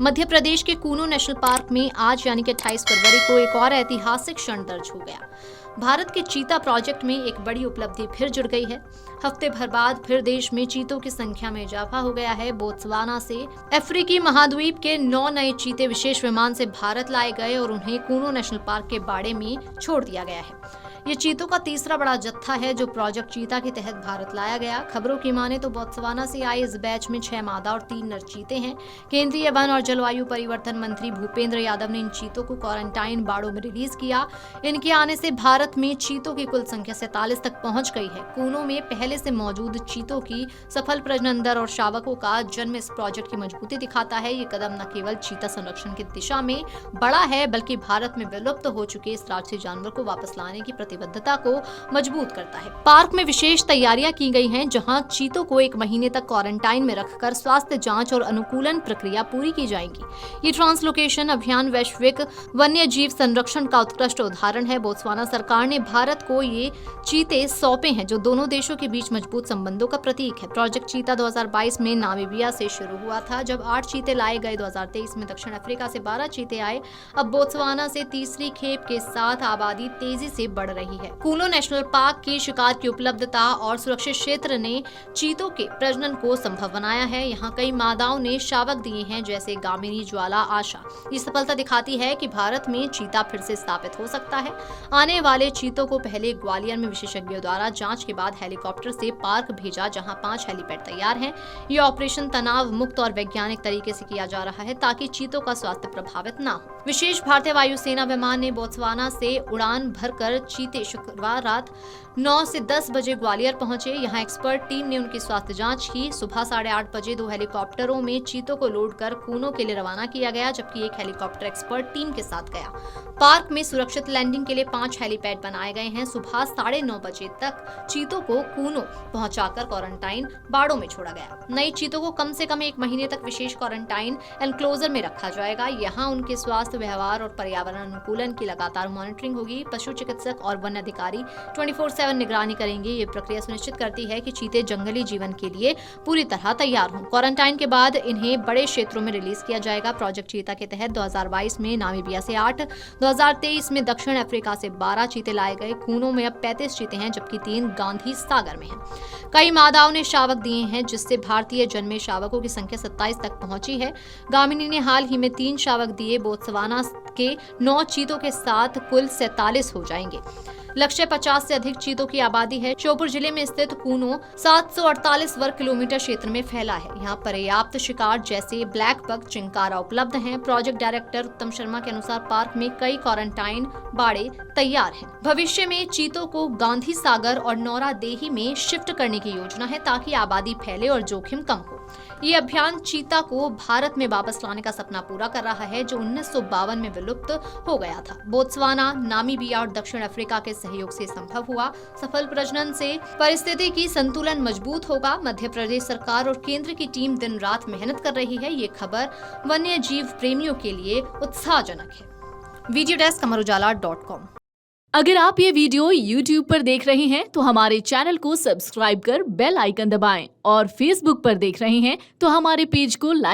मध्य प्रदेश के Kuno national park में आज यानी कि 28 फरवरी को एक और ऐतिहासिक क्षण दर्ज हो गया। भारत के चीता प्रोजेक्ट में एक बड़ी उपलब्धि फिर जुड़ गई है। हफ्ते भर बाद फिर देश में चीतों की संख्या में इजाफा हो गया है। बोत्सवाना से अफ्रीकी महाद्वीप के 9 नए चीते विशेष विमान से भारत लाए गए और उन्हें कूनो नेशनल पार्क के बाड़े में छोड़ दिया गया है। ये चीतों का तीसरा बड़ा जत्था है जो प्रोजेक्ट चीता के तहत भारत लाया गया। खबरों की माने तो बोत्सवाना से आए इस बैच में 6 मादा और 3 नर चीते हैं। केंद्रीय वन और जलवायु परिवर्तन मंत्री भूपेंद्र यादव ने इन चीतों को क्वारंटाइन बाड़ों में रिलीज किया। इनके आने से भारत में चीतों की कुल संख्या 47 तक पहुंच गई है। कूनो में पहले से मौजूद चीतों की सफल प्रजनन दर और शावकों का जन्म इस प्रोजेक्ट की मजबूती दिखाता है। ये कदम न केवल चीता संरक्षण की दिशा में बड़ा है बल्कि भारत में विलुप्त हो चुके इस राष्ट्रीय जानवर को वापस लाने की प्रतिबद्धता को मजबूत करता है। पार्क में विशेष तैयारियां की गई हैं, जहां चीतों को 1 महीने तक क्वारंटाइन में रखकर स्वास्थ्य जांच और अनुकूलन प्रक्रिया पूरी की जाएगी। ये ट्रांसलोकेशन अभियान वैश्विक वन्य जीव संरक्षण का उत्कृष्ट उदाहरण है। बोत्सवाना सरकार ने भारत को ये चीते सौंपे हैं, जो दोनों देशों के बीच मजबूत संबंधों का प्रतीक है। प्रोजेक्ट चीता 2022 में नामीबिया से शुरू हुआ था, जब 8 चीते लाए गए। 2023 में दक्षिण अफ्रीका से 12 चीते आए। अब बोत्सवाना से तीसरी खेप के साथ आबादी तेजी से बढ़ रही है। कूनो नेशनल पार्क की शिकार की उपलब्धता और सुरक्षित क्षेत्र ने चीतों के प्रजनन को संभव बनाया है। यहाँ कई मादाओं ने शावक दिए हैं, जैसे गामिनी, ज्वाला, आशा। ये सफलता दिखाती है कि भारत में चीता फिर से स्थापित हो सकता है। आने वाले चीतों को पहले ग्वालियर में विशेषज्ञों द्वारा जांच के बाद हेलीकॉप्टर से पार्क भेजा, जहां 5 हेलीपैड तैयार हैं। ये ऑपरेशन तनाव मुक्त और वैज्ञानिक तरीके से किया जा रहा है ताकि चीतों का स्वास्थ्य प्रभावित न हो। विशेष भारतीय वायुसेना विमान ने बोत्सवाना से उड़ान भरकर चीते शुक्रवार रात 9 से 10 बजे ग्वालियर पहुंचे। यहां एक्सपर्ट टीम ने उनकी स्वास्थ्य जांच की। सुबह 8:30 बजे 2 हेलीकॉप्टरों में चीतों को लोड कर कूनो के लिए रवाना किया गया, जबकि 1 हेलीकॉप्टर एक्सपर्ट टीम के साथ गया। पार्क में सुरक्षित लैंडिंग के लिए 5 हेलीपैड बनाए गए हैं। सुबह 9:30 बजे तक चीतों को कूनो पहुंचाकर क्वारंटाइन बाड़ों में छोड़ा गया। नए चीतों को कम से कम 1 महीने तक विशेष क्वारंटाइन एनक्लोजर में रखा जाएगा। यहाँ उनके स्वास्थ्य, व्यवहार और पर्यावरण अनुकूलन की लगातार मॉनिटरिंग होगी। पशु चिकित्सक और वन अधिकारी 24/7 निगरानी करेंगे। ये प्रक्रिया सुनिश्चित करती है कि चीते जंगली जीवन के लिए पूरी तरह तैयार हों। क्वारंटाइन के बाद इन्हें बड़े क्षेत्रों में रिलीज किया जाएगा। प्रोजेक्ट चीता के तहत 2022 में नामीबिया से 8, 2023 में दक्षिण अफ्रीका से 12 चीते लाए गए। कूनो में अब 35 चीते हैं, जबकि 3 गांधी सागर में हैं। कई मादाओं ने शावक दिए हैं, जिससे भारतीय जन्मे शावकों की संख्या 27 तक पहुंची है। गामिनी ने हाल ही में 3 शावक दिए। बोत्सवाना के 9 चीतों के साथ कुल 47 हो जाएंगे। लक्ष्य 50 से अधिक चीतों की आबादी है। श्योपुर जिले में स्थित कूनो 748 वर्ग किलोमीटर क्षेत्र में फैला है। यहाँ पर्याप्त शिकार जैसे ब्लैक बग, चिंकारा उपलब्ध हैं। प्रोजेक्ट डायरेक्टर उत्तम शर्मा के अनुसार पार्क में कई क्वारंटाइन बाड़े तैयार हैं। भविष्य में चीतों को गांधी सागर और नौरा देही में शिफ्ट करने की योजना है, ताकि आबादी फैले और जोखिम कम हो। ये अभियान चीता को भारत में वापस लाने का सपना पूरा कर रहा है, जो 1952 में विलुप्त हो गया था। बोत्सवाना, नामीबिया और दक्षिण अफ्रीका के सहयोग से संभव हुआ। सफल प्रजनन से परिस्थिति की संतुलन मजबूत होगा। मध्य प्रदेश सरकार और केंद्र की टीम दिन रात मेहनत कर रही है। ये खबर वन्य जीव प्रेमियों के लिए उत्साहजनक है। वीडियो डेस्क अमरउजाला.com। अगर आप ये वीडियो YouTube पर देख रहे हैं तो हमारे चैनल को सब्सक्राइब कर बेल आइकन दबाएं, और Facebook पर देख रहे हैं तो हमारे पेज को लाइक